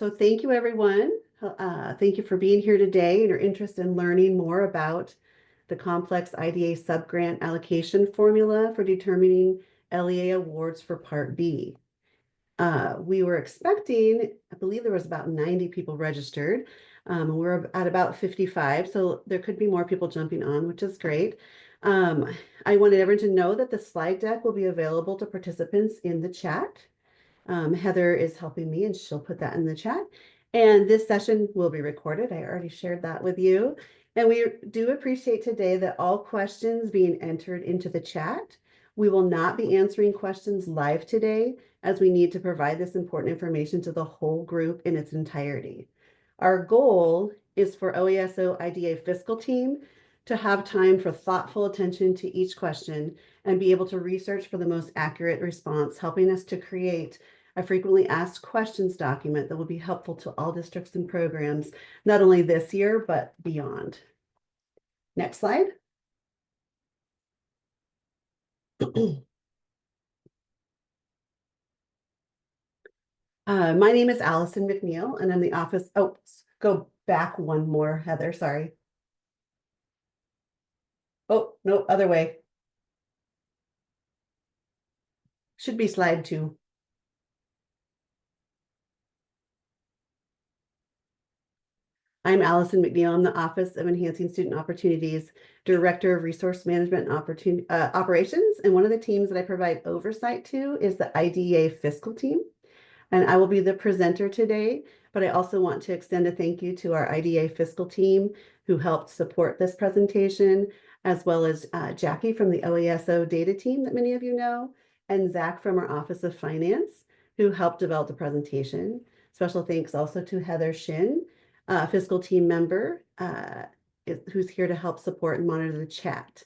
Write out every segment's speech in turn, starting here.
So thank you, everyone. Thank you for being here today and your interest in learning more about the complex IDA subgrant allocation formula for determining LEA awards for Part B. We were expecting, I believe there was about 90 people registered. We're at about 55, so there could be more people jumping on, which is great. I wanted everyone to know that the slide deck will be available to participants in the chat. Heather is helping me and she'll put that in the chat. And this session will be recorded. I already shared that with you. And we do appreciate today that all questions being entered into the chat. We will not be answering questions live today as we need to provide this important information to the whole group in its entirety. Our goal is for OESO IDA fiscal team to have time for thoughtful attention to each question and be able to research for the most accurate response, helping us to create a frequently asked questions document that will be helpful to all districts and programs, not only this year, but beyond. Next slide. My name is Allison McNeil, and I'm the office. Oh, go back one more, Heather. Sorry. Oh, no, other way. Should be slide 2. I'm Allison McNeil. I'm the Office of Enhancing Student Opportunities, Director of Resource Management and Operations. And one of the teams that I provide oversight to is the IDA fiscal team. And I will be the presenter today, but I also want to extend a thank you to our IDA fiscal team who helped support this presentation, as well as Jackie from the OESO data team that many of you know, and Zach from our Office of Finance who helped develop the presentation. Special thanks also to Heather Shin, fiscal team member who's here to help support and monitor the chat.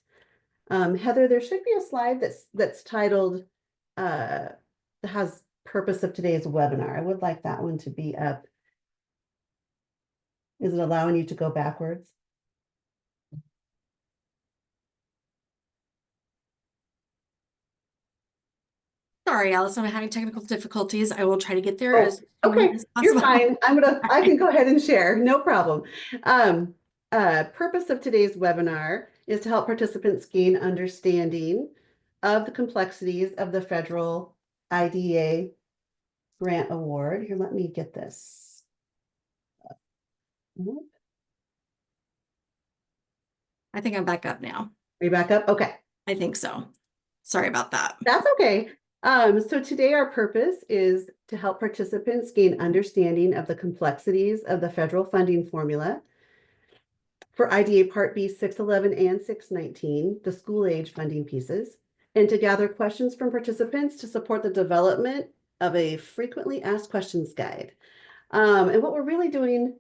Heather, there should be a slide that's titled, has purpose of today's webinar. I would like that one to be up. Is it allowing you to go backwards? Sorry, Allison, I'm having technical difficulties. I will try to get there as okay, as you're possible. fine. I can go ahead and share, no problem. Purpose of today's webinar is to help participants gain understanding of the complexities of the federal IDA grant award. Here, let me get this. I think I'm back up now. Are you back up? Okay. I think so. Sorry about that. That's okay. So today our purpose is to help participants gain understanding of the complexities of the federal funding formula for IDA Part B 611 and 619, the school age funding pieces, and to gather questions from participants to support the development of a frequently asked questions guide. And what we're really doing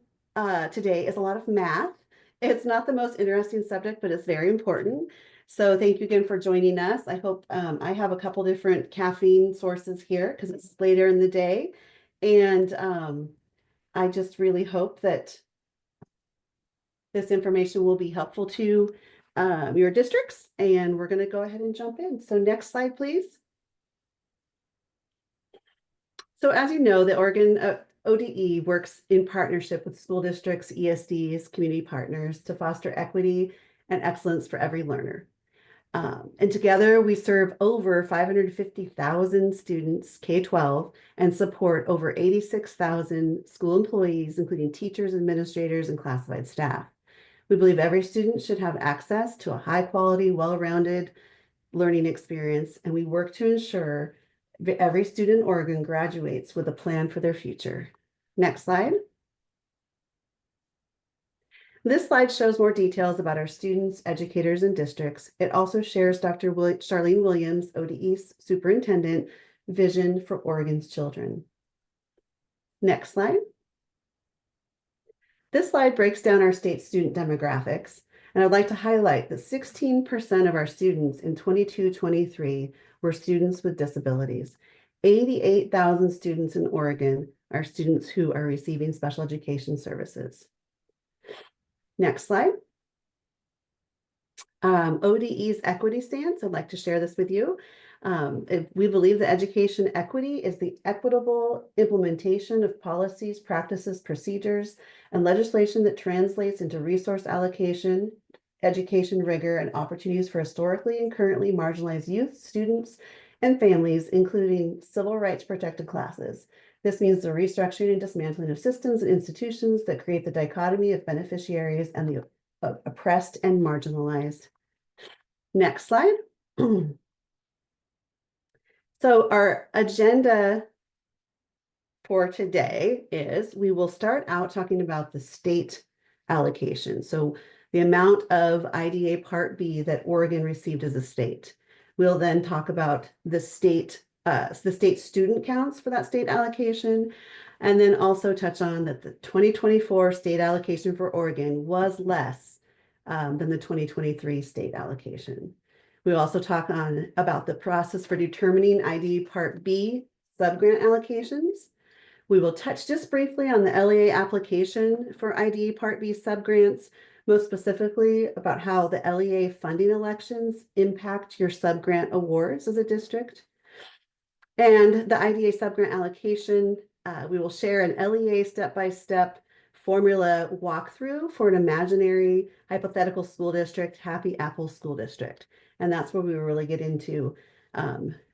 today is a lot of math. It's not the most interesting subject, but it's very important. So thank you again for joining us. I hope I have a couple different caffeine sources here because it's later in the day. And I just really hope that this information will be helpful to your districts. And we're going to go ahead and jump in. So next slide, please. So as you know, the Oregon ODE works in partnership with school districts, ESDs, community partners to foster equity and excellence for every learner. And together we serve over 550,000 students, K-12, and support over 86,000 school employees, including teachers, administrators, and classified staff. We believe every student should have access to a high quality, well-rounded learning experience, and we work to ensure that every student in Oregon graduates with a plan for their future. Next slide. This slide shows more details about our students, educators, and districts. It also shares Dr. Charlene Williams, ODE's superintendent, vision for Oregon's children. Next slide. This slide breaks down our state student demographics, and I'd like to highlight that 16% of our students in 22-23 were students with disabilities. 88,000 students in Oregon are students who are receiving special education services. Next slide. ODE's equity stance, I'd like to share this with you. We believe that education equity is the equitable implementation of policies, practices, procedures, and legislation that translates into resource allocation, education rigor, and opportunities for historically and currently marginalized youth, students, and families, including civil rights protected classes. This means the restructuring and dismantling of systems and institutions that create the dichotomy of beneficiaries and the oppressed and marginalized. Next slide. So our agenda for today is we will start out talking about the state allocation. So the amount of IDA Part B that Oregon received as a state. We'll then talk about the state student counts for that state allocation, and then also touch on that the 2024 state allocation for Oregon was less than the 2023 state allocation. We'll also talk about the process for determining IDE Part B subgrant allocations. We will touch just briefly on the LEA application for IDE Part B subgrants, most specifically about how the LEA funding elections impact your subgrant awards as a district. And the IDA subgrant allocation, we will share an LEA step-by-step formula walkthrough for an imaginary hypothetical school district, Happy Apple School District. And that's where we will really get into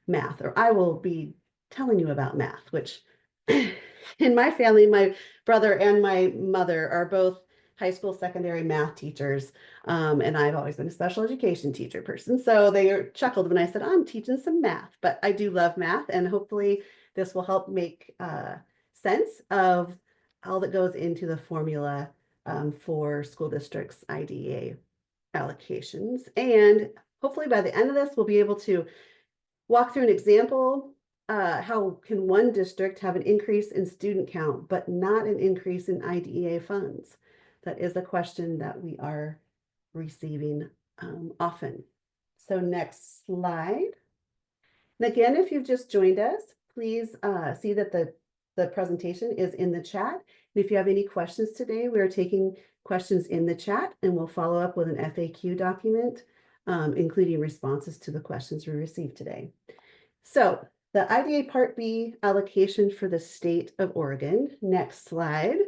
math, or I will be telling you about math, which in my family, my brother and my mother are both high school, secondary math teachers. And I've always been a special education teacher person. So they chuckled when I said, I'm teaching some math, but I do love math. And hopefully this will help make sense of all that goes into the formula for school districts IDEA allocations. And hopefully by the end of this, we'll be able to walk through an example. How can one district have an increase in student count, but not an increase in IDEA funds? That is a question that we are receiving often. So next slide. And again, if you've just joined us, please see that the presentation is in the chat. And if you have any questions today, we are taking questions in the chat, and we'll follow up with an FAQ document, including responses to the questions we received today. So the IDA Part B allocation for the state of Oregon. Next slide.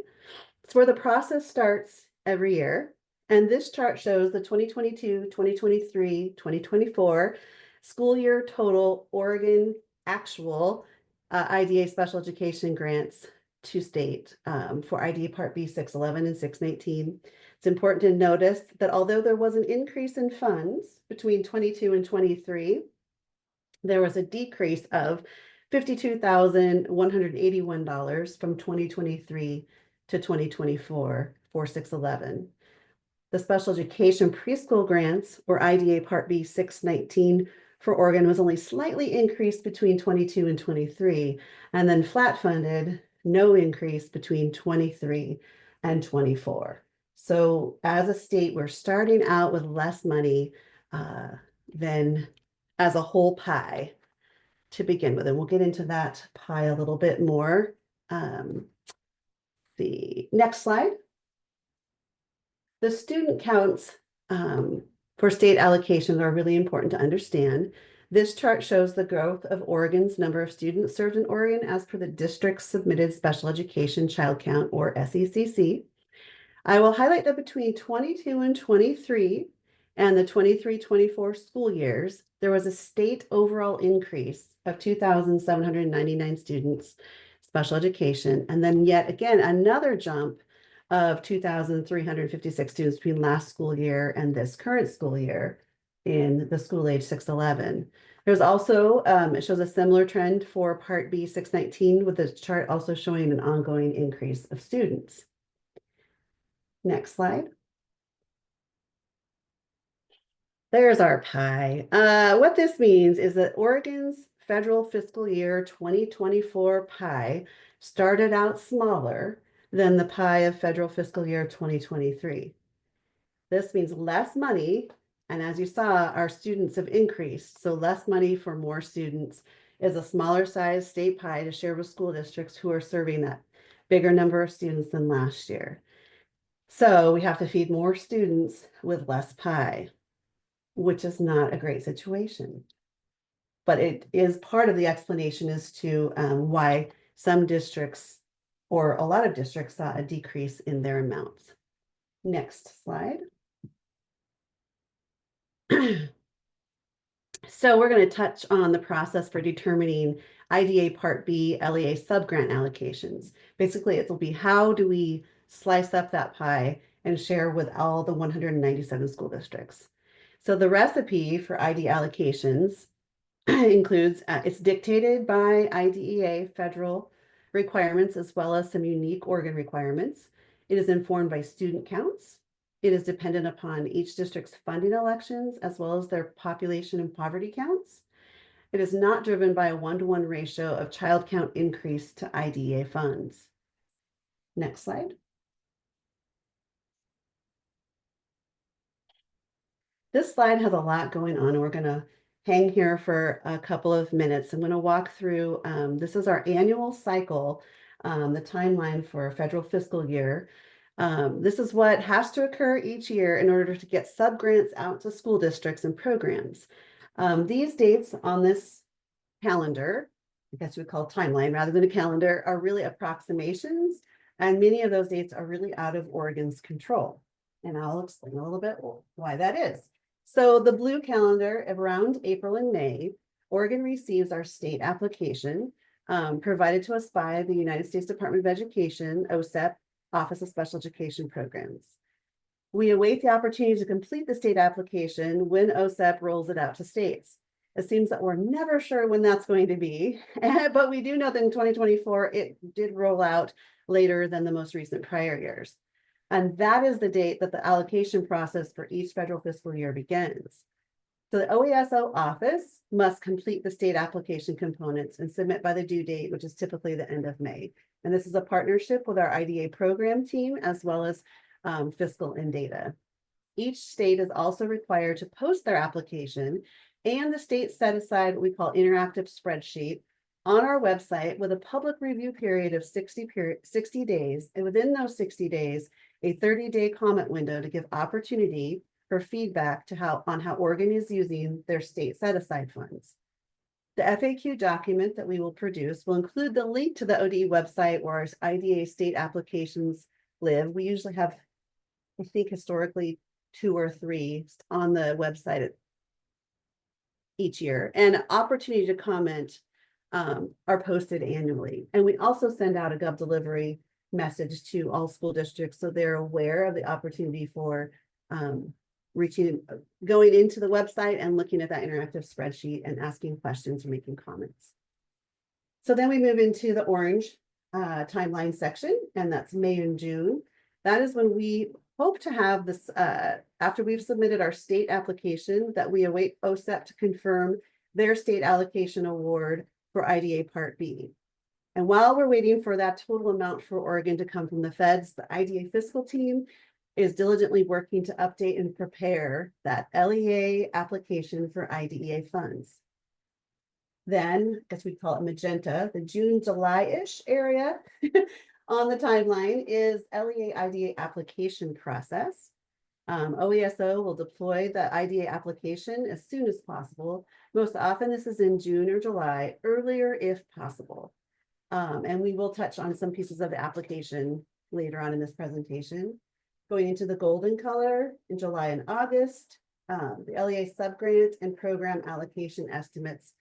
It's where the process starts every year. And this chart shows the 2022, 2023, 2024 school year total Oregon actual IDA special education grants to state for IDA Part B 611 and 619. It's important to notice that although there was an increase in funds between 22 and 23, there was a decrease of $52,181 from 2023 to 2024 for 611. The special education preschool grants, or IDA Part B 619 for Oregon, was only slightly increased between 22 and 23, and then flat funded, no increase between 23 and 24. So as a state, we're starting out with less money than as a whole pie to begin with, and we'll get into that pie a little bit more. The next slide. The student counts for state allocations are really important to understand. This chart shows the growth of Oregon's number of students served in Oregon as per the district's submitted special education child count, or SECC. I will highlight that between 22 and 23 and the 23-24 school years, there was a state overall increase of 2,799 students, special education, and then yet again, another jump of 2,356 students between last school year and this current school year in the school age 611. There's also, it shows a similar trend for Part B 619, with the chart also showing an ongoing increase of students. Next slide. There's our pie. What this means is that Oregon's federal fiscal year 2024 pie started out smaller than the pie of federal fiscal year 2023. This means less money, and as you saw, our students have increased, so less money for more students is a smaller size state pie to share with school districts who are serving that bigger number of students than last year. So we have to feed more students with less pie, which is not a great situation. but it is part of the explanation as to why some districts or a lot of districts saw a decrease in their amounts. Next slide. So we're going to touch on the process for determining IDA Part B LEA subgrant allocations. Basically, it will be how do we slice up that pie and share with all the 197 school districts. So the recipe for ID allocations includes, it's dictated by IDEA federal requirements as well as some unique Oregon requirements. It is informed by student counts. It is dependent upon each district's funding elections as well as their population and poverty counts. It is not driven by a one-to-one ratio of child count increase to IDEA funds. Next slide. This slide has a lot going on, and we're going to hang here for a couple of minutes. I'm going to walk through, this is our annual cycle, the timeline for a federal fiscal year. This is what has to occur each year in order to get subgrants out to school districts and programs. These dates on this calendar, I guess we would call timeline rather than a calendar, are really approximations, and many of those dates are really out of Oregon's control. And I'll explain a little bit why that is. So the blue calendar, around April and May, Oregon receives our state application provided to us by the United States Department of Education, OSEP, Office of Special Education Programs. We await the opportunity to complete the state application when OSEP rolls it out to states. It seems that we're never sure when that's going to be, but we do know that in 2024, it did roll out later than the most recent prior years. And that is the date that the allocation process for each federal fiscal year begins. So the OASO office must complete the state application components and submit by the due date, which is typically the end of May. And this is a partnership with our IDA program team, as well as fiscal and data. Each state is also required to post their application, and the state set aside what we call interactive spreadsheet on our website with a public review period of 60 days. And within those 60 days, a 30-day comment window to give opportunity for feedback on how Oregon is using their state set-aside funds. The FAQ document that we will produce will include the link to the ODE website where our IDA state applications live. We usually have, I think historically, 2 or 3 on the website each year, and opportunity to comment are posted annually. And we also send out a GovDelivery message to all school districts so they're aware of the opportunity for going into the website and looking at that interactive spreadsheet and asking questions or making comments. So then we move into the orange timeline section, and that's May and June. That is when we hope to have this, after we've submitted our state application, that we await OSEP to confirm their state allocation award for IDA Part B. And while we're waiting for that total amount for Oregon to come from the feds, the IDA fiscal team is diligently working to update and prepare that LEA application for IDEA funds. Then, I guess we call it magenta, the June, July-ish area on the timeline is LEA IDA application process. OESO will deploy the IDA application as soon as possible. Most often this is in June or July, earlier if possible. And we will touch on some pieces of the application later on in this presentation. Going into the golden color in July and August, the LEA subgrant and program allocation estimates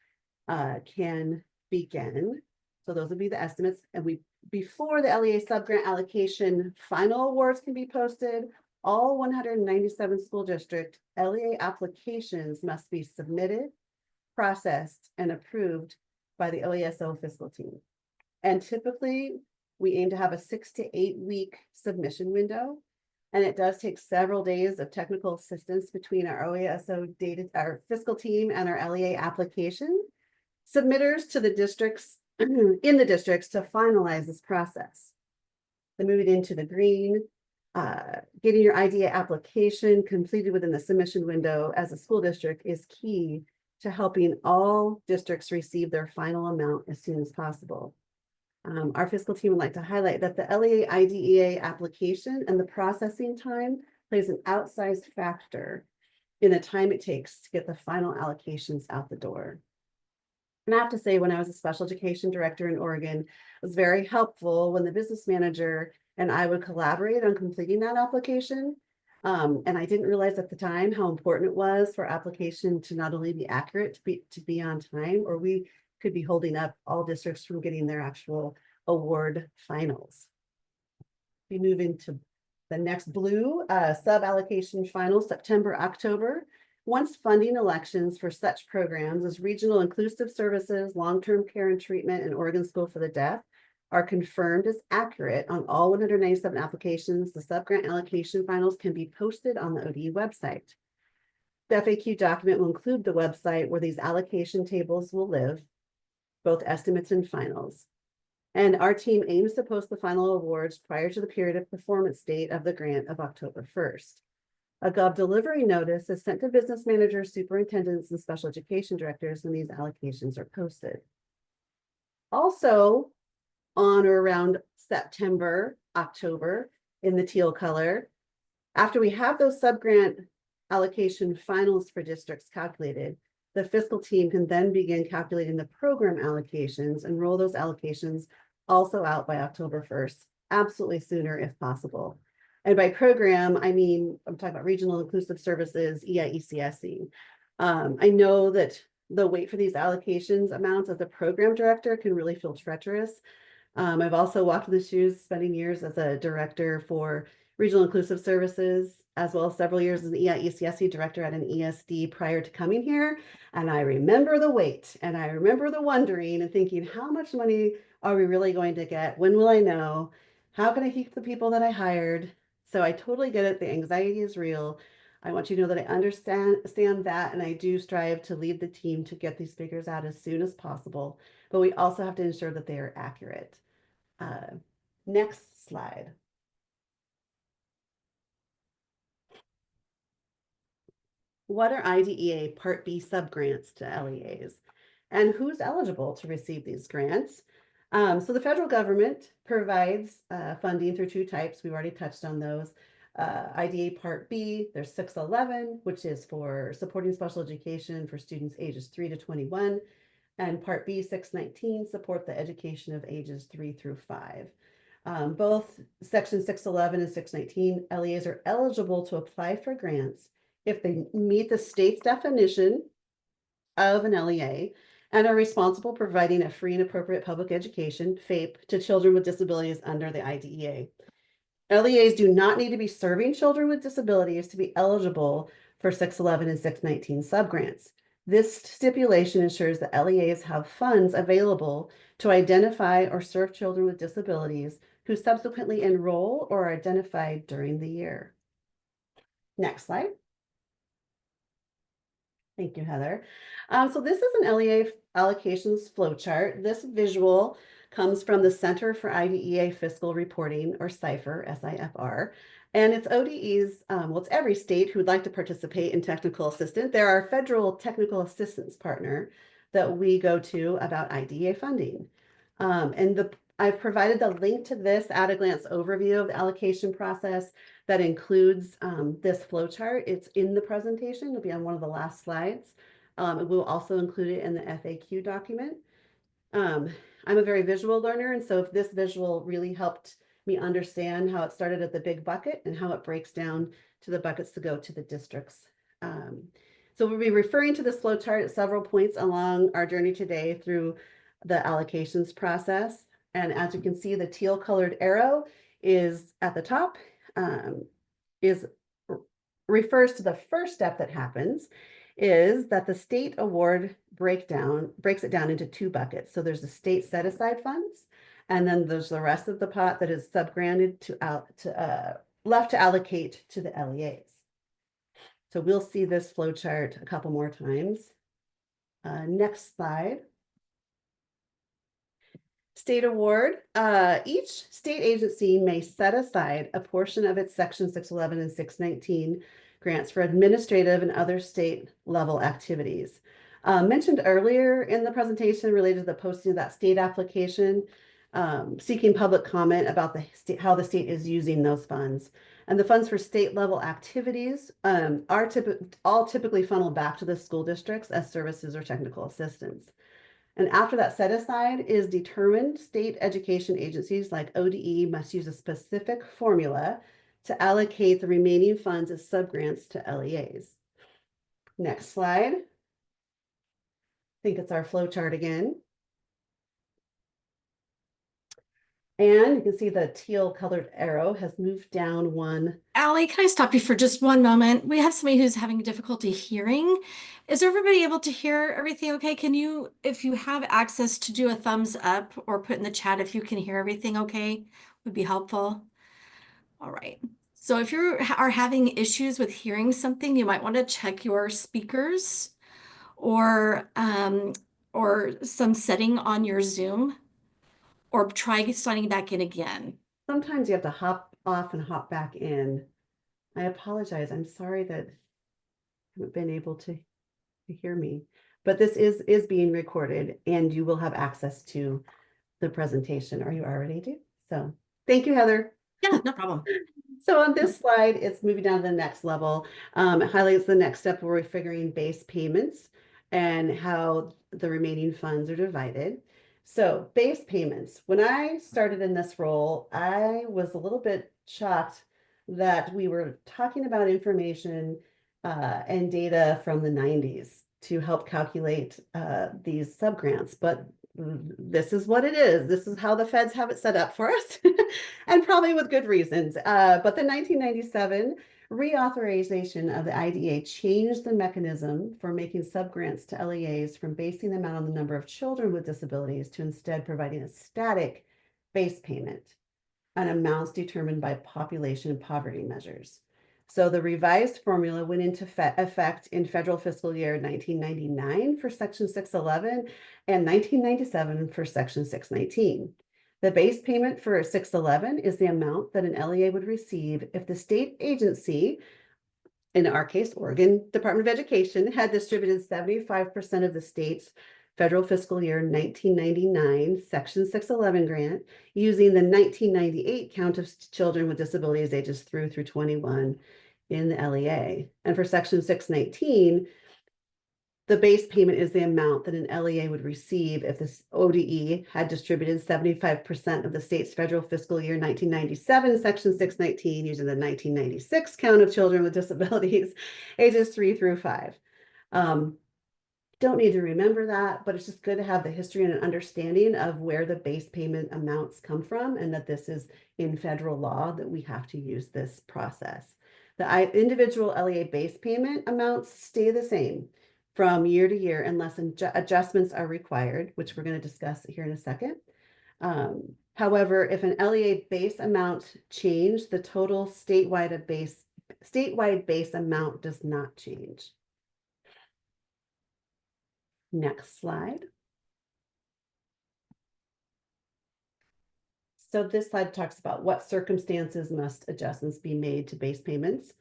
can begin. So those would be the estimates. And before the LEA subgrant allocation final awards can be posted, all 197 school district LEA applications must be submitted, processed, and approved by the OESO fiscal team. And typically, we aim to have a 6 to 8 week submission window. And it does take several days of technical assistance between our OESO our fiscal team and our LEA application submitters to the districts in the districts to finalize this process. Then moving into the green, getting your IDA application completed within the submission window as a school district is key to helping all districts receive their final amount as soon as possible. Our fiscal team would like to highlight that the LEA IDEA application and the processing time plays an outsized factor in the time it takes to get the final allocations out the door. And I have to say, when I was a special education director in Oregon, it was very helpful when the business manager and I would collaborate on completing that application. And I didn't realize at the time how important it was for application to not only be accurate, to be on time, or we could be holding up all districts from getting their actual award finals. We move into the next blue, sub-allocation finals, September, October. Once funding elections for such programs as Regional Inclusive Services, Long-Term Care and Treatment, and Oregon School for the Deaf are confirmed as accurate on all 197 applications, the sub-grant allocation finals can be posted on the ODE website. The FAQ document will include the website where these allocation tables will live, both estimates and finals. And our team aims to post the final awards prior to the period of performance date of the grant of October 1st. A Gov delivery notice is sent to business managers, superintendents, and special education directors when these allocations are posted. Also, on or around September, October, in the teal color, after we have those subgrant allocation finals for districts calculated, the fiscal team can then begin calculating the program allocations and roll those allocations also out by October 1st, absolutely sooner if possible. And by program, I mean, I'm talking about Regional Inclusive Services, EIECSE. I know that the wait for these allocations amounts as a program director can really feel treacherous. I've also walked in the shoes, spending years as a director for Regional Inclusive Services, as well as several years as an EIECSE director at an ESD prior to coming here. And I remember the wait, and I remember the wondering and thinking, how much money are we really going to get? When will I know? How can I keep the people that I hired? So I totally get it. The anxiety is real. I want you to know that I understand that, and I do strive to lead the team to get these figures out as soon as possible. But we also have to ensure that they are accurate. Next slide. What are IDEA Part B subgrants to LEAs? And who's eligible to receive these grants? So the federal government provides funding through two types. We've already touched on those. IDEA Part B, there's 611, which is for supporting special education for students ages 3 to 21. And Part B, 619, support the education of ages 3 through 5. Both Section 611 and 619 LEAs are eligible to apply for grants if they meet the state's definition of an LEA and are responsible for providing a free and appropriate public education, FAPE, to children with disabilities under the IDEA. LEAs do not need to be serving children with disabilities to be eligible for 611 and 619 subgrants. This stipulation ensures that LEAs have funds available to identify or serve children with disabilities who subsequently enroll or are identified during the year. Next slide. Thank you, Heather. So this is an LEA allocations flowchart. This visual comes from the Center for IDEA Fiscal Reporting, or CIFR, S-I-F-R. And it's ODEs, well, it's every state who would like to participate in technical assistance. They're our federal technical assistance partner that we go to about IDEA funding. I've provided the link to this at-a-glance overview of the allocation process that includes this flowchart. It's in the presentation. It'll be on one of the last slides. We'll also include it in the FAQ document. I'm a very visual learner, and so if this visual really helped me understand how it started at the big bucket and how it breaks down to the buckets to go to the districts. So we'll be referring to this flowchart at several points along our journey today through the allocations process. And as you can see, the teal colored arrow is at the top, refers to the first step that happens, is that the state award breaks it down into two buckets. So there's the state set aside funds, and then there's the rest of the pot that is subgranted left to allocate to the LEAs. So we'll see this flow chart a couple more times. Next slide. State award. Each state agency may set aside a portion of its Section 611 and 619 grants for administrative and other state level activities. Mentioned earlier in the presentation related to the posting of that state application, seeking public comment about how the state is using those funds. And the funds for state level activities are all typically funneled back to the school districts as services or technical assistance. And after that set aside is determined, state education agencies like ODE must use a specific formula to allocate the remaining funds as subgrants to LEAs. Next slide. I think it's our flow chart again. And you can see the teal colored arrow has moved down one. Allie, can I stop you for just one moment? We have somebody who's having difficulty hearing. Is everybody able to hear everything okay? Can you, if you have access to do a thumbs up or put in the chat if you can hear everything okay, would be helpful. All right. So if you are having issues with hearing something, you might want to check your speakers or some setting on your Zoom, or try signing back in again. Sometimes you have to hop off and hop back in. I apologize. I'm sorry that you haven't been able to hear me, but this is being recorded and you will have access to the presentation, or you already do. So thank you, Heather. Yeah, no problem. So on this slide, it's moving down to the next level. It highlights the next step where we're figuring base payments and how the remaining funds are divided. So base payments, when I started in this role, I was a little bit shocked that we were talking about information and data from the 90s to help calculate these subgrants, but this is what it is. This is how the feds have it set up for us, and probably with good reasons. But the 1997 reauthorization of the IDEA changed the mechanism for making subgrants to LEAs from basing them out on the number of children with disabilities to instead providing a static base payment on amounts determined by population poverty measures. So the revised formula went into effect in federal fiscal year 1999 for Section 611 and 1997 for Section 619. The base payment for 611 is the amount that an LEA would receive if the state agency, in our case, Oregon Department of Education, had distributed 75% of the state's federal fiscal year 1999 Section 611 grant using the 1998 count of children with disabilities ages through 21 in the LEA. And for Section 619, the base payment is the amount that an LEA would receive if this ODE had distributed 75% of the state's federal fiscal year 1997 Section 619 using the 1996 count of children with disabilities ages 3 through 5. Don't need to remember that, but it's just good to have the history and an understanding of where the base payment amounts come from, and that this is in federal law that we have to use this process. The individual LEA base payment amounts stay the same from year to year unless adjustments are required, which we're going to discuss here in a second. However, if an LEA base amount changed, the total statewide base amount does not change. Next slide. So this slide talks about what circumstances must adjustments be made to base payments.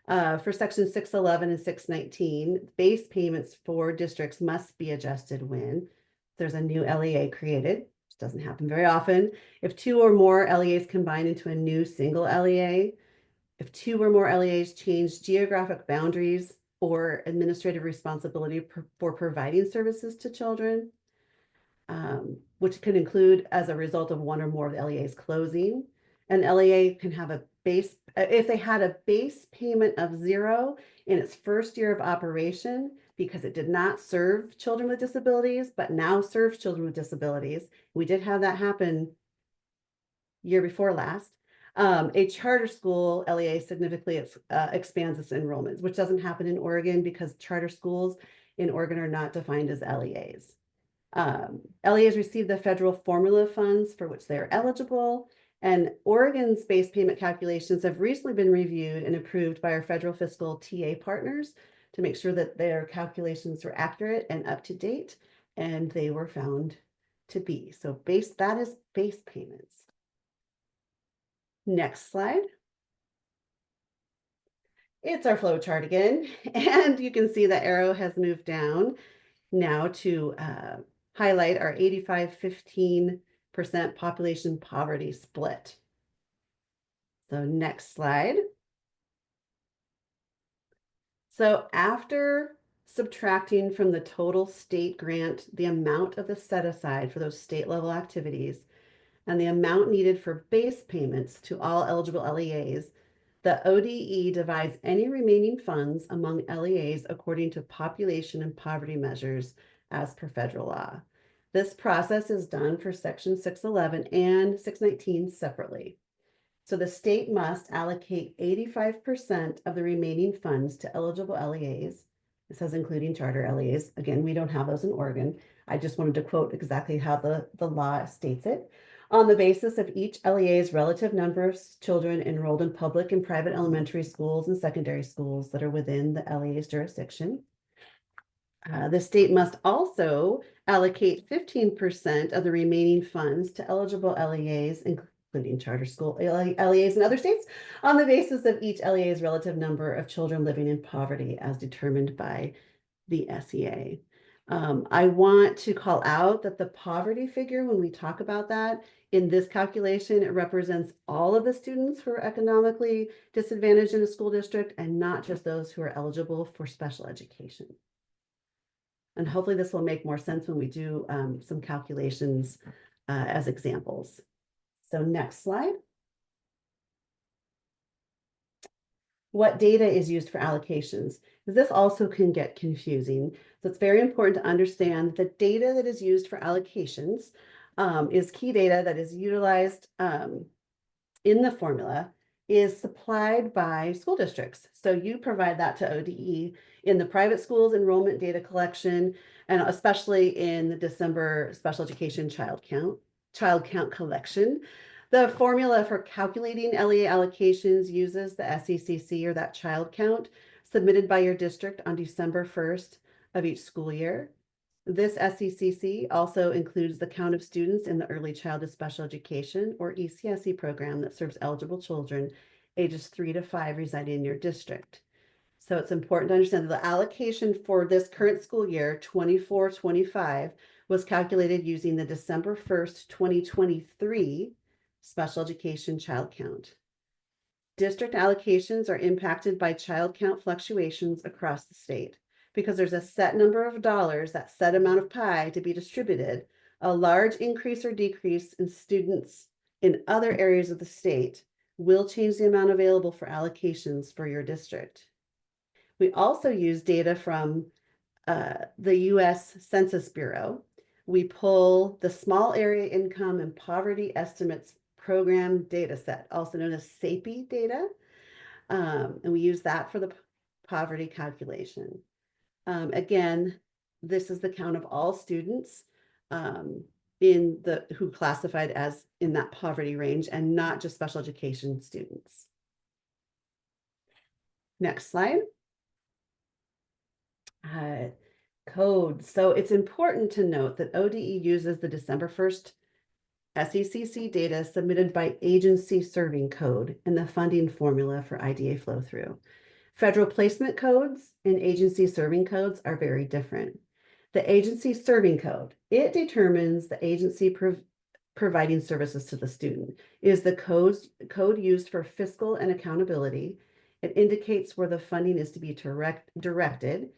For Section 611 and 619, base payments for districts must be adjusted when there's a new LEA created, which doesn't happen very often. If 2 or more LEAs combine into a new single LEA, if 2 or more LEAs change geographic boundaries or administrative responsibility for providing services to children, which could include as a result of 1 or more of the LEAs closing. An LEA can have a base, if they had a base payment of 0 in its first year of operation because it did not serve children with disabilities, but now serves children with disabilities. We did have that happen year before last. A charter school LEA significantly expands its enrollments, which doesn't happen in Oregon because charter schools in Oregon are not defined as LEAs. LEAs receive the federal formula funds for which they are eligible, and Oregon's base payment calculations have recently been reviewed and approved by our federal fiscal TA partners to make sure that their calculations were accurate and up to date, and they were found to be. So that is base payments. Next slide. It's our flow chart again, and you can see the arrow has moved down now to highlight our 85-15% population poverty split. So next slide. So after subtracting from the total state grant the amount of the set aside for those state level activities and the amount needed for base payments to all eligible LEAs, the ODE divides any remaining funds among LEAs according to population and poverty measures as per federal law. This process is done for Section 611 and 619 separately. So the state must allocate 85% of the remaining funds to eligible LEAs. It says including charter LEAs. Again, we don't have those in Oregon. I just wanted to quote exactly how the law states it. On the basis of each LEA's relative number of children enrolled in public and private elementary schools and secondary schools that are within the LEA's jurisdiction. The state must also allocate 15% of the remaining funds to eligible LEAs, including charter school LEAs in other states, on the basis of each LEA's relative number of children living in poverty as determined by the SEA. I want to call out that the poverty figure, when we talk about that, in this calculation, it represents all of the students who are economically disadvantaged in a school district and not just those who are eligible for special education. And hopefully this will make more sense when we do some calculations as examples. So next slide. What data is used for allocations? This also can get confusing. So it's very important to understand the data that is used for allocations is key data that is utilized in the formula is supplied by school districts. So you provide that to ODE in the private schools enrollment data collection, and especially in the December special education child count collection. The formula for calculating LEA allocations uses the SECC, or that child count, submitted by your district on December 1st of each school year. This SECC also includes the count of students in the Early Childhood Special Education, or ECSE program that serves eligible children ages 3 to 5 residing in your district. So it's important to understand that the allocation for this current school year, 24-25, was calculated using the December 1st, 2023 special education child count. District allocations are impacted by child count fluctuations across the state. Because there's a set number of dollars, that set amount of pie to be distributed, a large increase or decrease in students in other areas of the state will change the amount available for allocations for your district. We also use data from the US Census Bureau. We pull the Small Area Income and Poverty Estimates Program data set, also known as SAPI data. And we use that for the poverty calculation. Again, this is the count of all students who classified as in that poverty range and not just special education students. Next slide. Codes. So it's important to note that ODE uses the December 1st SECC data submitted by agency serving code in the funding formula for IDA flow through. Federal placement codes and agency serving codes are very different. The agency serving code, it determines the agency providing services to the student. It is the code used for fiscal and accountability. It indicates where the funding is to be directed.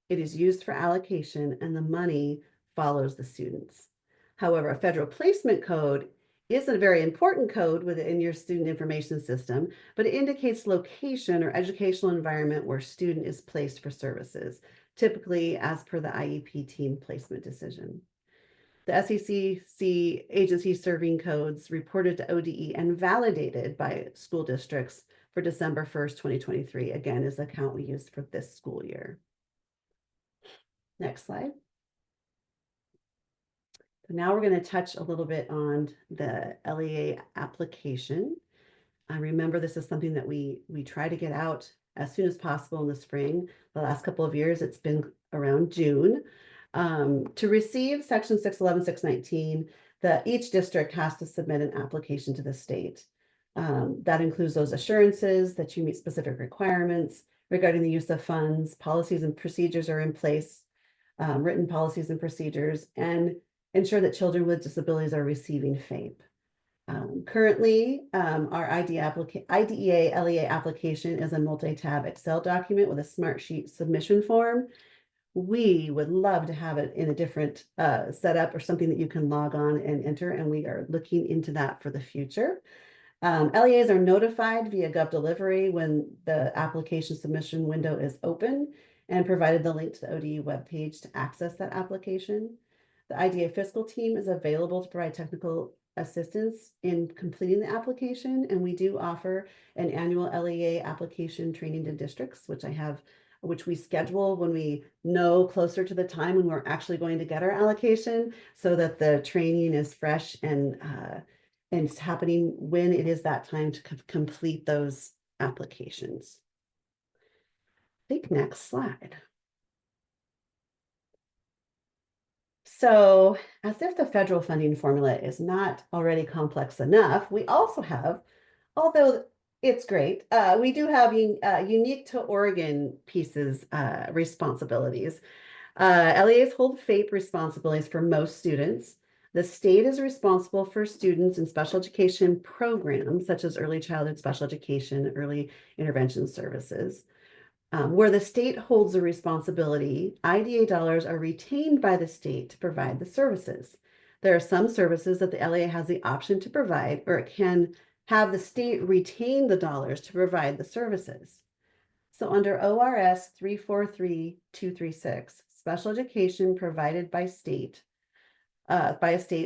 It is used for allocation, and the money follows the students. However, a federal placement code is a very important code within your student information system, but it indicates location or educational environment where student is placed for services, typically as per the IEP team placement decision. The SECC agency serving codes reported to ODE and validated by school districts for December 1st, 2023, again, is the count we used for this school year. Next slide. So now we're going to touch a little bit on the LEA application. Remember, this is something that we try to get out as soon as possible in the spring. The last couple of years, it's been around June. To receive Section 611, 619, each district has to submit an application to the state. That includes those assurances that you meet specific requirements regarding the use of funds, policies and procedures are in place, written policies and procedures, and ensure that children with disabilities are receiving FAPE. Currently, our IDEA LEA application is a multi-tab Excel document with a Smartsheet submission form. we would love to have it in a different setup or something that you can log on and enter, and we are looking into that for the future. LEAs are notified via GovDelivery when the application submission window is open and provided the link to the ODE webpage to access that application. The IDA fiscal team is available to provide technical assistance in completing the application, and we do offer an annual LEA application training to districts, which we schedule when we know closer to the time when we're actually going to get our allocation, so that the training is fresh and it's happening when it is that time to complete those applications. I think next slide. So, as if the federal funding formula is not already complex enough, we also have, although it's great, we do have unique to Oregon pieces, responsibilities. LEAs hold FAPE responsibilities for most students. The state is responsible for students in special education programs such as early childhood special education, early intervention services. Where the state holds the responsibility, IDA dollars are retained by the state to provide the services. There are some services that the LEA has the option to provide, or it can have the state retain the dollars to provide the services. So under ORS 343236, special education provided by a state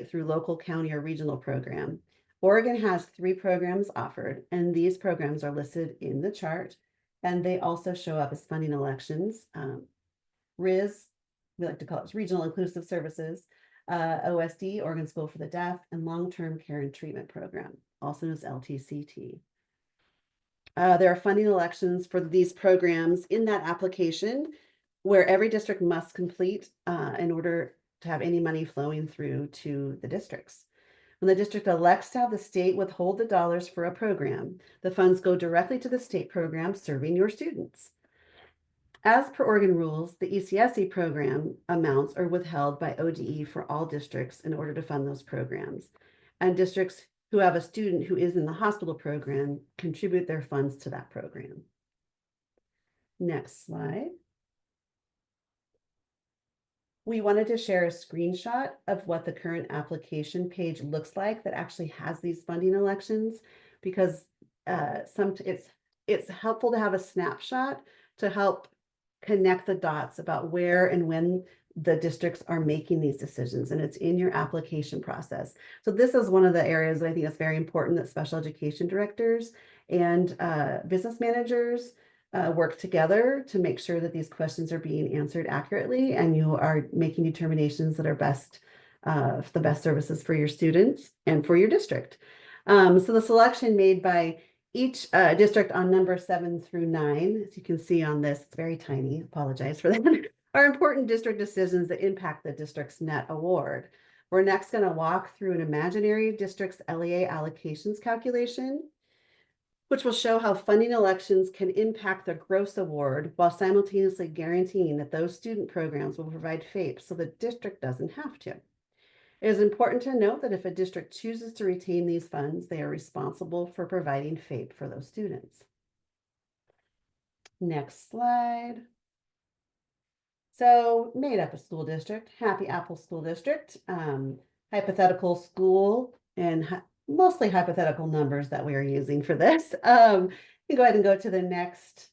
through local, county, or regional program. Oregon has 3 programs offered, and these programs are listed in the chart, and they also show up as funding elections. RIS, we like to call it Regional Inclusive Services, OSD, Oregon School for the Deaf, and Long-Term Care and Treatment Program, also known as LTCT. There are funding elections for these programs in that application, where every district must complete in order to have any money flowing through to the districts. When the district elects to have the state withhold the dollars for a program, the funds go directly to the state program serving your students. As per Oregon rules, the ECSE program amounts are withheld by ODE for all districts in order to fund those programs. And districts who have a student who is in the hospital program contribute their funds to that program. Next slide. We wanted to share a screenshot of what the current application page looks like that actually has these funding elections, because it's helpful to have a snapshot to help connect the dots about where and when the districts are making these decisions, and it's in your application process. So this is one of the areas that I think is very important, that special education directors and business managers work together to make sure that these questions are being answered accurately, and you are making determinations that are best, the best services for your students and for your district. So the selection made by each district on number 7 through 9, as you can see on this, it's very tiny, apologize for that, are important district decisions that impact the district's net award. We're next going to walk through an imaginary district's LEA allocations calculation, which will show how funding elections can impact the gross award while simultaneously guaranteeing that those student programs will provide FAPE so the district doesn't have to. It is important to note that if a district chooses to retain these funds, they are responsible for providing FAPE for those students. Next slide. So, made up a school district, Happy Apple School District, hypothetical school, and mostly hypothetical numbers that we are using for this. You can go ahead and go to the next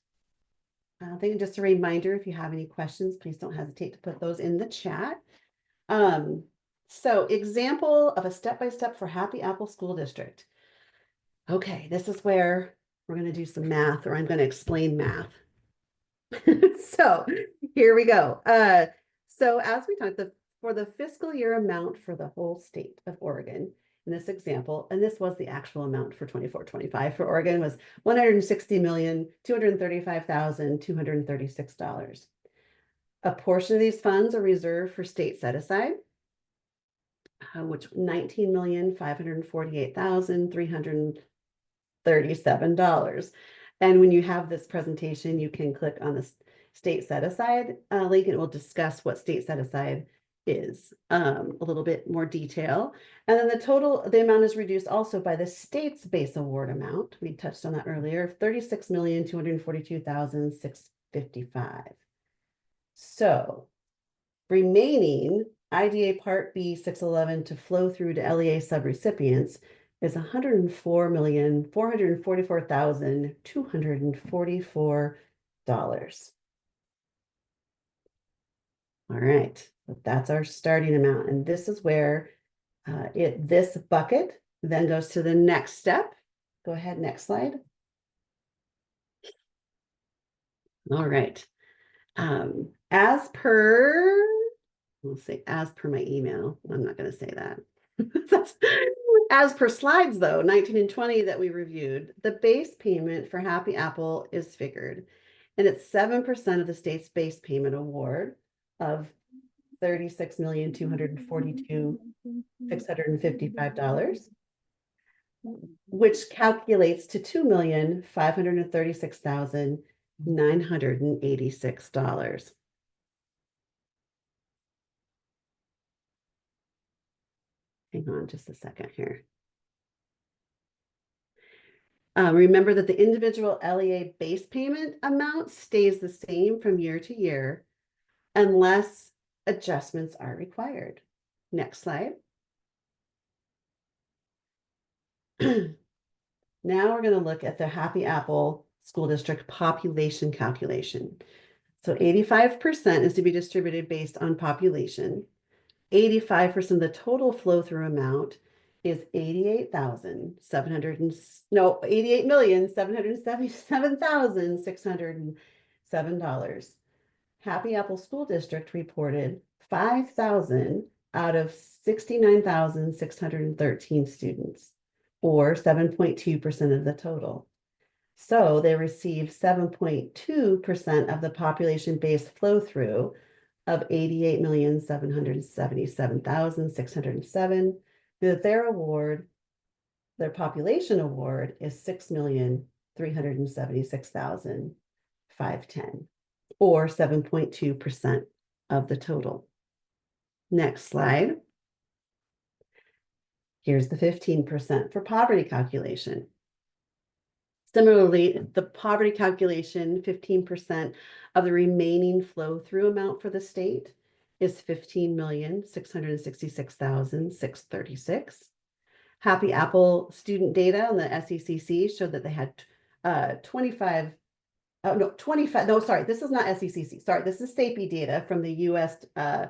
thing. Just a reminder, if you have any questions, please don't hesitate to put those in the chat. So example of a step-by-step for Happy Apple School District. Okay, this is where we're going to do some math, or I'm going to explain math. So here we go. So as we talked, for the fiscal year amount for the whole state of Oregon, in this example, and this was the actual amount for 24-25 for Oregon, was $160,235,236. A portion of these funds are reserved for state set aside, which $19,548,337. And when you have this presentation, you can click on the state set aside link, and it will discuss what state set aside is, a little bit more detail. And then the amount is reduced also by the state's base award amount. We touched on that earlier, $36,242,655. So remaining IDA Part B 611 to flow through to LEA subrecipients is $104,444,244. All right, that's our starting amount. And this is where this bucket then goes to the next step. Go ahead, next slide. All right. As per, let's see, as per my email, I'm not going to say that. As per slides, though, 19 and 20 that we reviewed, the base payment for Happy Apple is figured, and it's 7% of the state's base payment award of $36,242,655, which calculates to $2,536,986. Hang on just a second here. Remember that the individual LEA base payment amount stays the same from year to year unless adjustments are required. Next slide. Now we're going to look at the Happy Apple School District population calculation. So 85% is to be distributed based on population. 85% of the total flow-through amount is $88,777,607. Happy Apple School District reported 5,000 out of 69,613 students, or 7.2% of the total. So they received 7.2% of the population-based flow-through of 88,777,607. Their population award is 6,376,510, or 7.2% of the total. Next slide. Here's the 15% for poverty calculation. Similarly, the poverty calculation, 15% of the remaining flow-through amount for the state is 15,666,636. Happy Apple student data on the SECC showed that they had 25, no, sorry, this is not SECC. Sorry, this is SAPI data from the US, from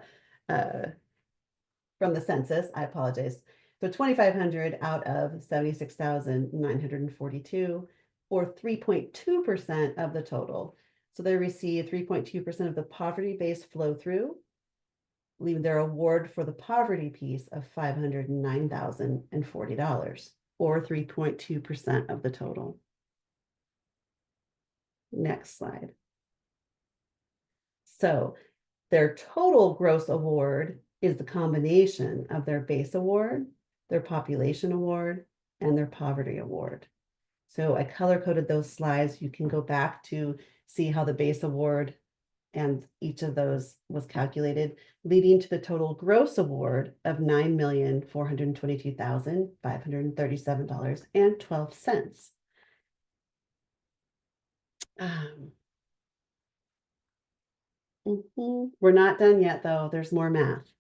the census. I apologize. So 2,500 out of 76,942, or 3.2% of the total. So they receive 3.2% of the poverty-based flow-through, leaving their award for the poverty piece of $509,040, or 3.2% of the total. Next slide. So their total gross award is the combination of their base award, their population award, and their poverty award. So I color-coded those slides. You can go back to see how the base award and each of those was calculated, leading to the total gross award of $9,422,537.12. We're not done yet, though. There's more math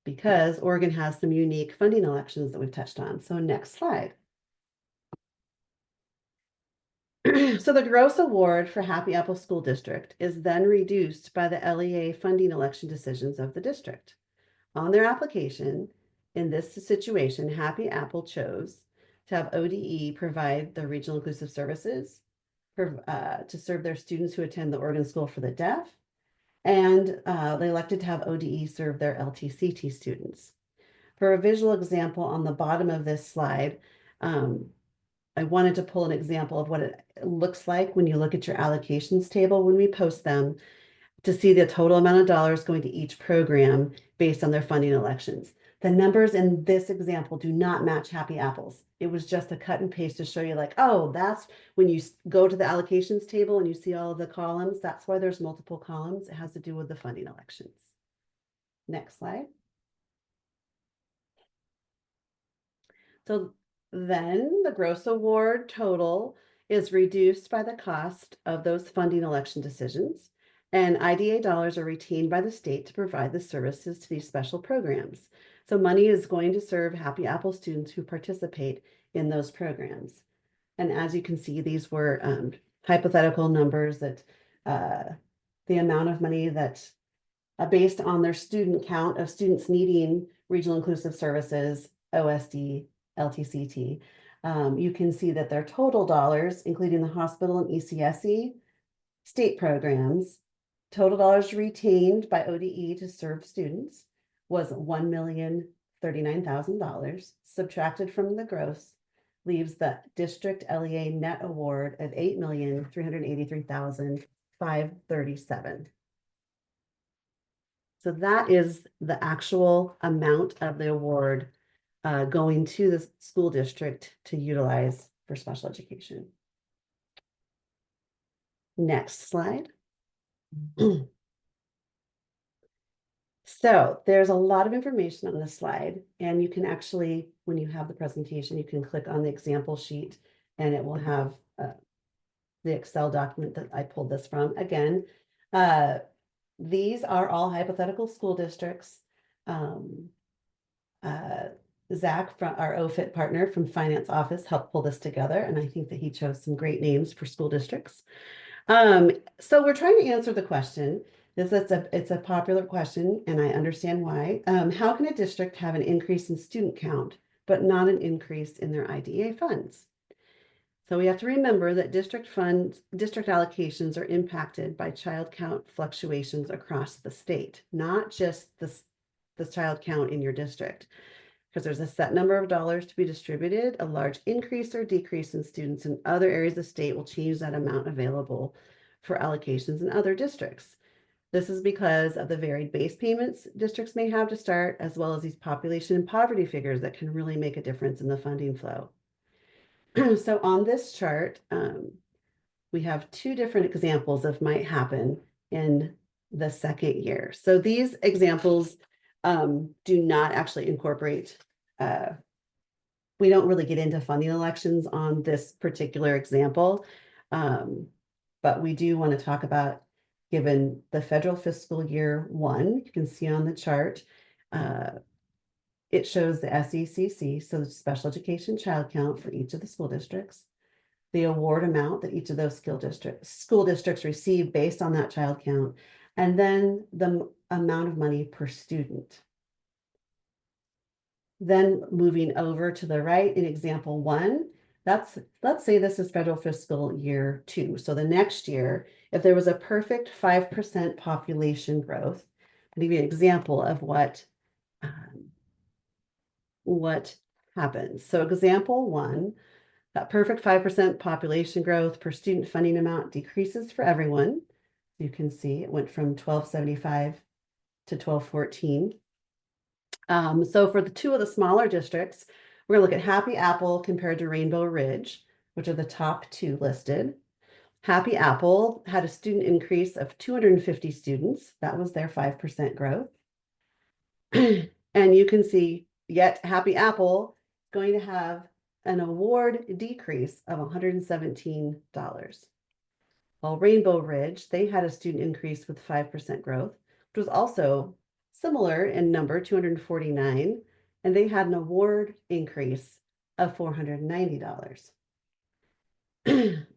because Oregon has some unique funding elections that we've touched on. So next slide. So the gross award for Happy Apple School District is then reduced by the LEA funding election decisions of the district. On their application, in this situation, Happy Apple chose to have ODE provide the regional inclusive services to serve their students who attend the Oregon School for the Deaf, and they elected to have ODE serve their LTCT students. For a visual example on the bottom of this slide, I wanted to pull an example of what it looks like when you look at your allocations table when we post them, to see the total amount of dollars going to each program based on their funding elections. The numbers in this example do not match Happy Apple's. It was just a cut and paste to show you like, oh, that's when you go to the allocations table and you see all of the columns, that's why there's multiple columns. It has to do with the funding elections. Next slide. So then the gross award total is reduced by the cost of those funding election decisions. And IDA dollars are retained by the state to provide the services to these special programs. So money is going to serve Happy Apple students who participate in those programs. And as you can see, these were hypothetical numbers that the amount of money that based on their student count of students needing regional inclusive services, OSD, LTCT. You can see that their total dollars, including the hospital and ECSE state programs, total dollars retained by ODE to serve students was $1,039,000, subtracted from the gross, leaves the district LEA net award of $8,383,537. So that is the actual amount of the award going to the school district to utilize for special education. Next slide. So there's a lot of information on this slide, and you can actually, when you have the presentation, you can click on the example sheet and it will have the Excel document that I pulled this from. Again, these are all hypothetical school districts. Zach, from our OFIT partner from finance office, helped pull this together, and I think that he chose some great names for school districts. So we're trying to answer the question. It's a popular question, and I understand why. How can a district have an increase in student count, but not an increase in their IDA funds? So we have to remember that district allocations are impacted by child count fluctuations across the state, not just the child count in your district. Because there's a set number of dollars to be distributed, a large increase or decrease in students in other areas of the state will change that amount available for allocations in other districts. This is because of the varied base payments districts may have to start, as well as these population and poverty figures that can really make a difference in the funding flow. So on this chart, we have two different examples of might happen in the second year. So these examples do not actually incorporate, we don't really get into funding elections on this particular example, but we do want to talk about, given the federal fiscal year 1, you can see on the chart, it shows the SECC, so the special education child count for each of the school districts, the award amount that each of those school districts receive based on that child count, and then the amount of money per student. Then moving over to the right in example 1, let's say this is federal fiscal year 2. So the next year, if there was a perfect 5% population growth, I'll give you an example of what happens. So example 1, that perfect 5% population growth per student funding amount decreases for everyone. You can see it went from 1275 to 1214. So for the two of the smaller districts, we're going to look at Happy Apple compared to Rainbow Ridge, which are the top two listed. Happy Apple had a student increase of 250 students. That was their 5% growth. And you can see, yet Happy Apple is going to have an award decrease of $117. While Rainbow Ridge, they had a student increase with 5% growth, which was also similar in number, 249, and they had an award increase of $490.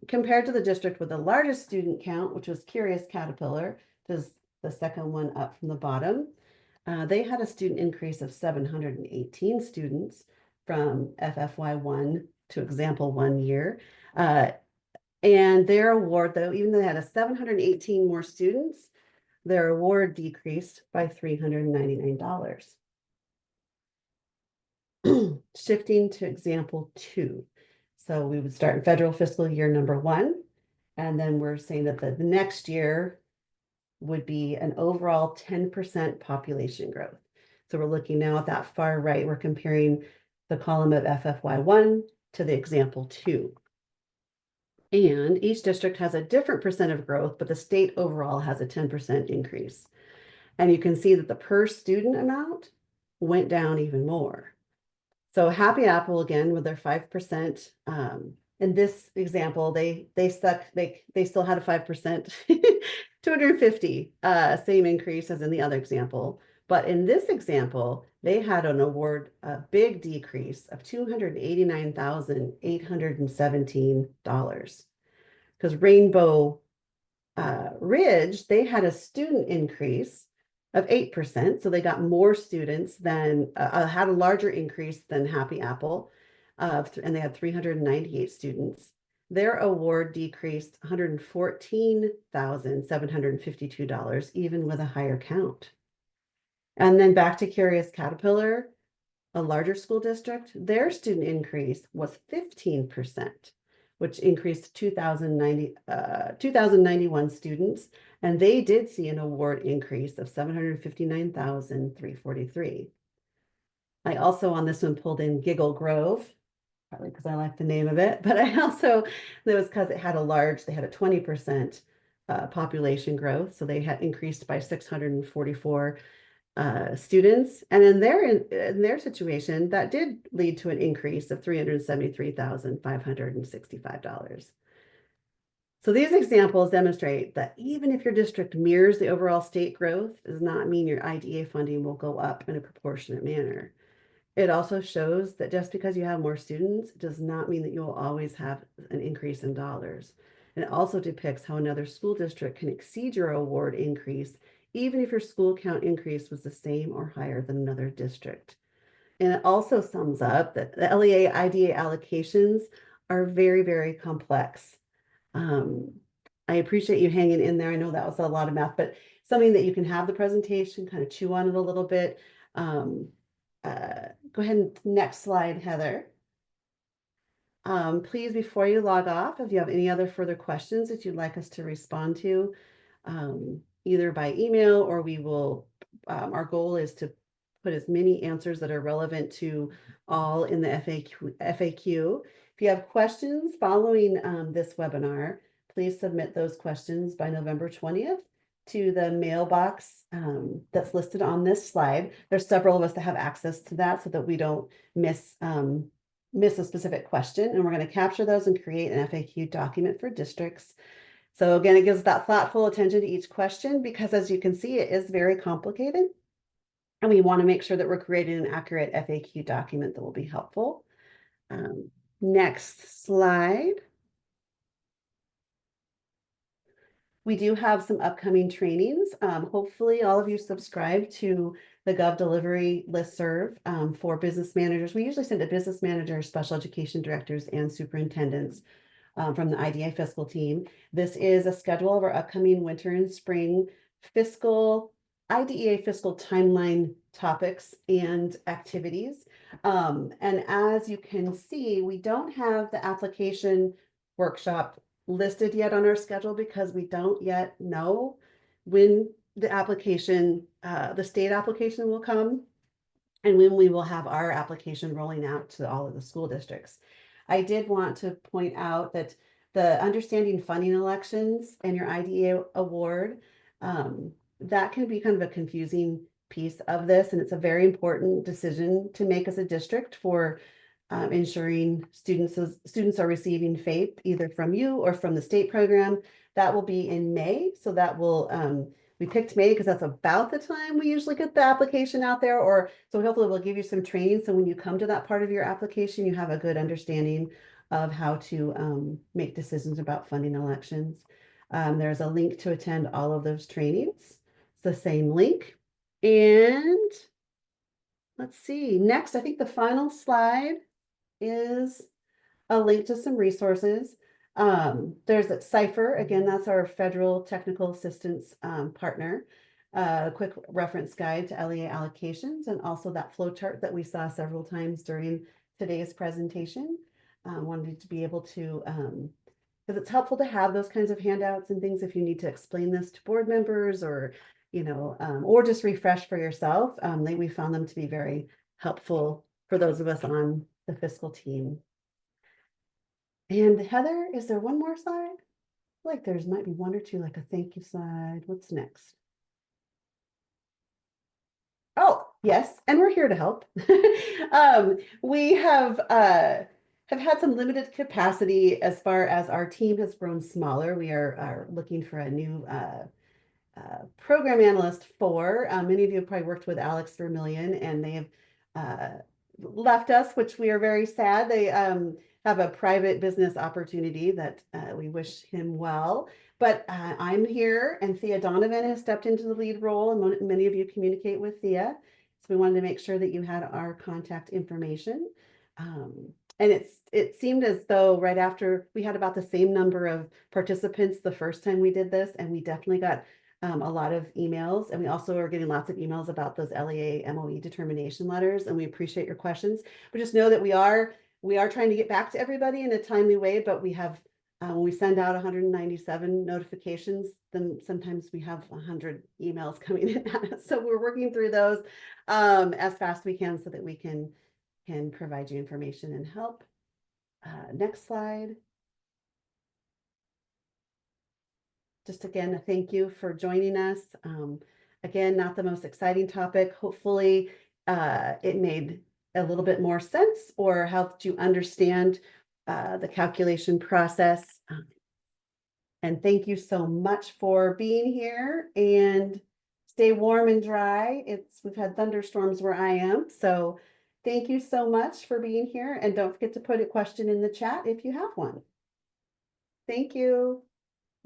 Compared to the district with the largest student count, which was Curious Caterpillar, which is the second one up from the bottom, they had a student increase of 718 students from FFY1 to example 1 year. And their award, though, even though they had a 718 more students, their award decreased by $399. Shifting to example 2. So we would start in federal fiscal year number 1, and then we're saying that the next year would be an overall 10% population growth. So we're looking now at that far right, we're comparing the column of FFY1 to the example 2. And each district has a different percent of growth, but the state overall has a 10% increase. And you can see that the per student amount went down even more. So Happy Apple, again, with their 5%, in this example, they still had a 5% 250, same increase as in the other example. But in this example, they had an award, a big decrease of $289,817. Because Rainbow Ridge, they had a student increase of 8%. So they got more students than, had a larger increase than Happy Apple, and they had 398 students. Their award decreased $114,752, even with a higher count. And then back to Curious Caterpillar, a larger school district, their student increase was 15%, which increased 2,091 students. And they did see an award increase of 759,343. I also on this one pulled in Giggle Grove, partly because I like the name of it, but I also, that was because it had they had a 20% population growth. So they had increased by 644 students. And in their situation, that did lead to an increase of $373,565. So these examples demonstrate that even if your district mirrors the overall state growth, does not mean your IDA funding will go up in a proportionate manner. It also shows that just because you have more students does not mean that you will always have an increase in dollars. And it also depicts how another school district can exceed your award increase, even if your school count increase was the same or higher than another district. And it also sums up that the LEA IDA allocations are very, very complex. I appreciate you hanging in there. I know that was a lot of math, but something that you can have the presentation, kind of chew on it a little bit. Go ahead and next slide, Heather. Please, before you log off, if you have any other further questions that you'd like us to respond to, either by email or we will, our goal is to put as many answers that are relevant to all in the FAQ. If you have questions following this webinar, please submit those questions by November 20th to the mailbox that's listed on this slide. There's several of us that have access to that so that we don't miss a specific question. And we're going to capture those and create an FAQ document for districts. So again, it gives that thoughtful attention to each question because as you can see, it is very complicated. And we want to make sure that we're creating an accurate FAQ document that will be helpful. Next slide. We do have some upcoming trainings. Hopefully all of you subscribe to the GovDelivery listserv for business managers. We usually send to business managers, special education directors, and superintendents from the IDA fiscal team. This is a schedule of our upcoming winter and spring IDEA fiscal timeline topics and activities. And as you can see, we don't have the application workshop listed yet on our schedule because we don't yet know when the application, the state application will come and when we will have our application rolling out to all of the school districts. I did want to point out that the understanding funding elections and your IDA award, that can be kind of a confusing piece of this. And it's a very important decision to make as a district for ensuring students are receiving FAPE either from you or from the state program. That will be in May. So that will, we picked May because that's about the time we usually get the application out there, or so hopefully we'll give you some training. So when you come to that part of your application, you have a good understanding of how to make decisions about funding elections. There's a link to attend all of those trainings. It's the same link. And let's see, next, I think the final slide is a link to some resources. There's a Cipher, again, that's our federal technical assistance partner. A quick reference guide to LEA allocations and also that flow chart that we saw several times during today's presentation. Wanted to be able to, because it's helpful to have those kinds of handouts and things if you need to explain this to board members or, you know, or just refresh for yourself. We found them to be very helpful for those of us on the fiscal team. And Heather, is there one more slide? Like there's might be one or two, like a thank you slide. What's next? Oh, yes, and we're here to help. We have had some limited capacity as far as our team has grown smaller. We are looking for a new program analyst for. Many of you have probably worked with Alex Vermillion, and they have left us, which we are very sad. They have a private business opportunity that we wish him well. But I'm here, and Thea Donovan has stepped into the lead role, and many of you communicate with Thea. So we wanted to make sure that you had our contact information. And it seemed as though right after we had about the same number of participants the first time we did this, and we definitely got a lot of emails, and we also are getting lots of emails about those LEA MOE determination letters, and we appreciate your questions. But just know that we are trying to get back to everybody in a timely way, but we have when we send out 197 notifications, then sometimes we have 100 emails coming in at us. So we're working through those as fast as we can so that we can provide you information and help. Next slide. Just again, a thank you for joining us. Again, not the most exciting topic. Hopefully, it made a little bit more sense or helped you understand the calculation process. And thank you so much for being here, and stay warm and dry. We've had thunderstorms where I am, so thank you so much for being here, and don't forget to put a question in the chat if you have one. Thank you.